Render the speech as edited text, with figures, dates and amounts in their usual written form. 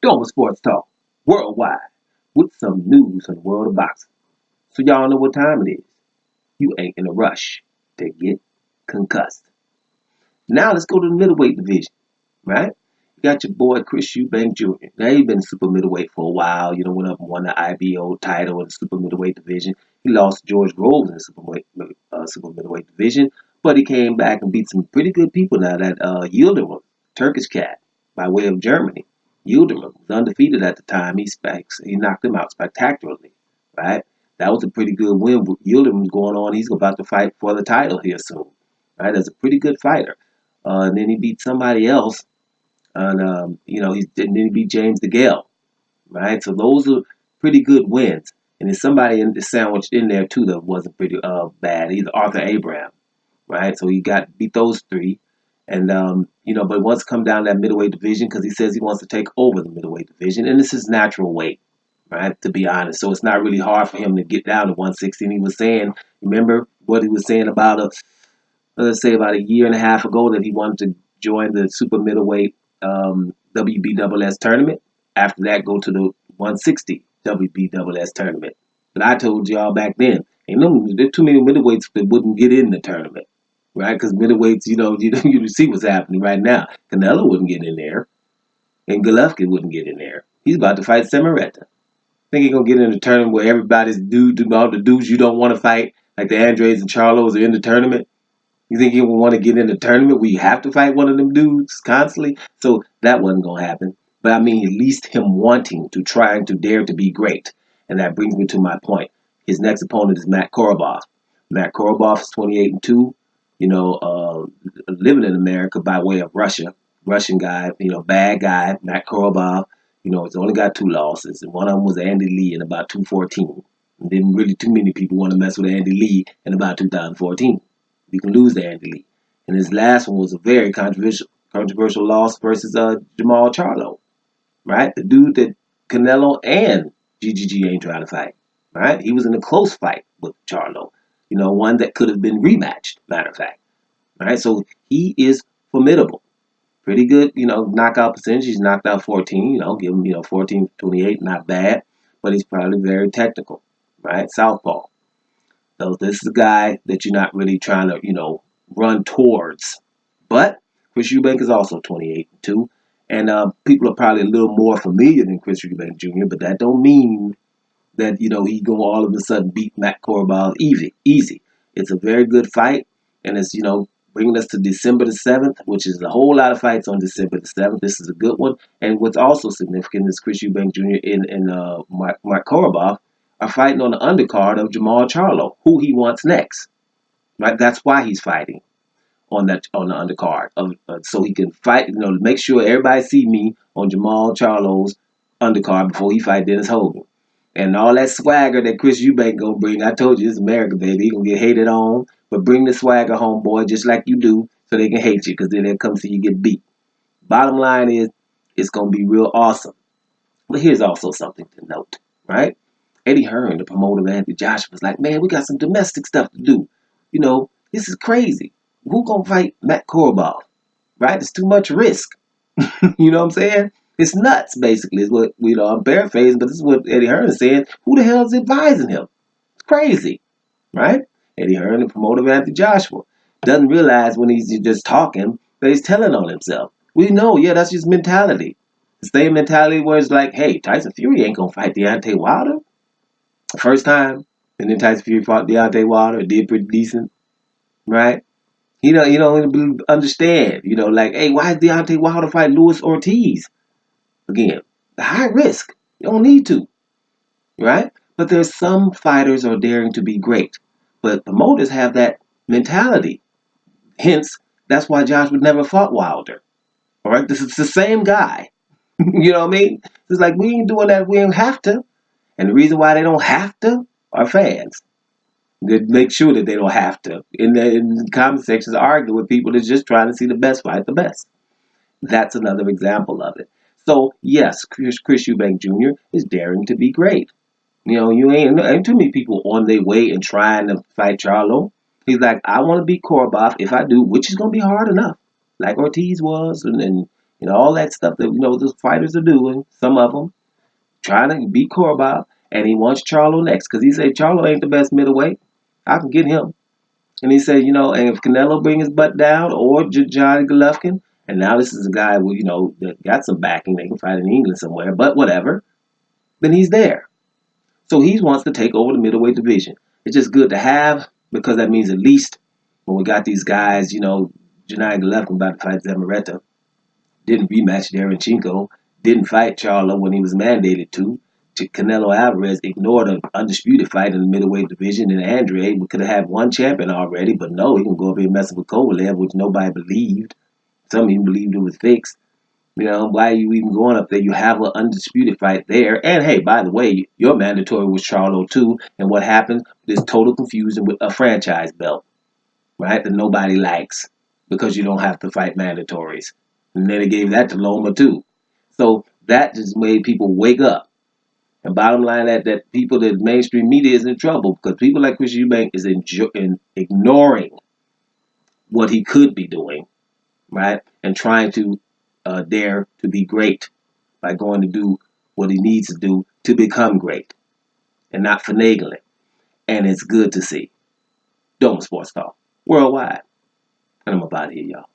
Doma Sports Talk, worldwide, with some news in the world of boxing. So y'all know what time it is. You ain't in a rush to get concussed. Now let's go to the middleweight division, right? You got your boy Chris Eubank Jr. Now he's been super middleweight for a while. Went up and won the IBO title in the super middleweight division. He lost to George Groves in the super middleweight division, but he came back and beat some pretty good people now. That Yildirim, Turkish cat, by way of Germany. Yildirim was undefeated at the time. He knocked him out spectacularly, right? That was a pretty good win. Yildirim's going on. He's about to fight for the title here soon, right? That's a pretty good fighter. And then he beat somebody else, and then he beat James DeGale, right? So those are pretty good wins. And there's somebody sandwiched in there too that wasn't pretty bad. He's Arthur Abraham, right? So he beat those three, and but wants to come down to that middleweight division because he says he wants to take over the middleweight division, and this is natural weight, right? To be honest, so it's not really hard for him to get down to 160. And he was saying, remember what he was saying about let's say about a year and a half ago, that he wanted to join the super middleweight WBSS tournament. After that, go to the 160 WBSS tournament. But I told y'all back then, there's too many middleweights that wouldn't get in the tournament, right? Because middleweights, you see what's happening right now. Canelo wouldn't get in there, and Golovkin wouldn't get in there. He's about to fight Semireta. Think he's gonna get in the tournament where everybody's all the dudes you don't want to fight, like the Andres and Charlos, are in the tournament? You think he would want to get in the tournament where you have to fight one of them dudes constantly? So that wasn't going to happen. But I mean, at least him wanting to, trying to dare to be great. And that brings me to my point. His next opponent is Matt Korobov. Matt Korobov is 28-2, living in America by way of Russia. Russian guy, bad guy. Matt Korobov, he's only got 2 losses. And one of them was Andy Lee in about 214. And didn't really too many people want to mess with Andy Lee in about 2014. You can lose to Andy Lee. And his last one was a very controversial loss versus Jamal Charlo, right? The dude that Canelo and GGG ain't trying to fight, right? He was in a close fight with Charlo, one that could have been rematched, matter of fact, right? So he is formidable. Pretty good, knockout percentage. He's knocked out 14, give him, 14, 28, not bad, but he's probably very technical, right? Southpaw. So this is a guy that you're not really trying to, run towards. But Chris Eubank is also 28-2. And people are probably a little more familiar than Chris Eubank Jr., but that don't mean that, he's going to all of a sudden beat Matt Korobov easy. It's a very good fight. And it's, bringing us to December the 7th, which is a whole lot of fights on December the 7th. This is a good one. And what's also significant is Chris Eubank Jr. and Matt Korobov are fighting on the undercard of Jamal Charlo, who he wants next. Right? That's why he's fighting on the undercard, so he can fight. Make sure everybody see me on Jamal Charlo's undercard before he fight Dennis Hogan. And all that swagger that Chris Eubank gonna bring. I told you, it's America, baby. He gonna get hated on, but bring the swagger home, boy, just like you do, so they can hate you, because then they'll come see you get beat. Bottom line is, it's gonna be real awesome. But here's also something to note, right? Eddie Hearn, the promoter of Anthony Joshua, was like, man, we got some domestic stuff to do. This is crazy. Who gonna fight Matt Korobov? Right? It's too much risk. You know what I'm saying? It's nuts, basically, is what, I'm paraphrasing, but this is what Eddie Hearn is saying. Who the hell is advising him? It's crazy, right? Eddie Hearn, the promoter of Anthony Joshua, doesn't realize when he's just talking that he's telling on himself. We know, yeah, that's his mentality. The same mentality where it's like, hey, Tyson Fury ain't gonna fight Deontay Wilder. First time, and then Tyson Fury fought Deontay Wilder. It did pretty decent, right? You don't understand. Like, hey, why is Deontay Wilder fight Luis Ortiz? Again, high risk. You don't need to, right? But there's some fighters are daring to be great. But promoters have that mentality. Hence, that's why Josh would never fought Wilder. All right? This is the same guy. You know what I mean? It's like, we ain't doing that. We don't have to. And the reason why they don't have to are fans. They make sure that they don't have to. In the comment sections, argue with people that's just trying to see the best fight the best. That's another example of it. So, yes, Chris Eubank Jr. is daring to be great. You ain't too many people on their way and trying to fight Charlo. He's like, I want to beat Korobov if I do, which is going to be hard enough, like Ortiz was, and You know, all that stuff that, you know, those fighters are doing, some of them, trying to beat Korobov, and he wants Charlo next because he said Charlo ain't the best middleweight. I can get him. And he said, you know, and if Canelo bring his butt down or Johnny Golovkin, and now this is a guy who, you know, that got some backing, they can fight in England somewhere, but whatever, then he's there. So he wants to take over the middleweight division. It's just good to have because that means at least when we got these guys, you know, Johnny Golovkin about to fight Zamareta, didn't rematch Darenchenko, didn't fight Charlo when he was mandated to. Canelo Alvarez ignored an undisputed fight in the middleweight division, and Andre, we could have had one champion already, but no, he can go up here and mess with Kovalev, which nobody believed. Some even believed it was fixed. You know, why are you even going up there? You have an undisputed fight there. And hey, by the way, your mandatory was Charlo too. And what happens? There's total confusion with a franchise belt, right? That nobody likes because you don't have to fight mandatories. And then they gave that to Loma too. So that just made people wake up. And bottom line, that people, that mainstream media is in trouble because people like Chris Eubank is ignoring what he could be doing, right? And trying to dare to be great by going to do what he needs to do to become great and not finagling. And it's good to see. Dome Sports Talk worldwide. And I'm about here, y'all.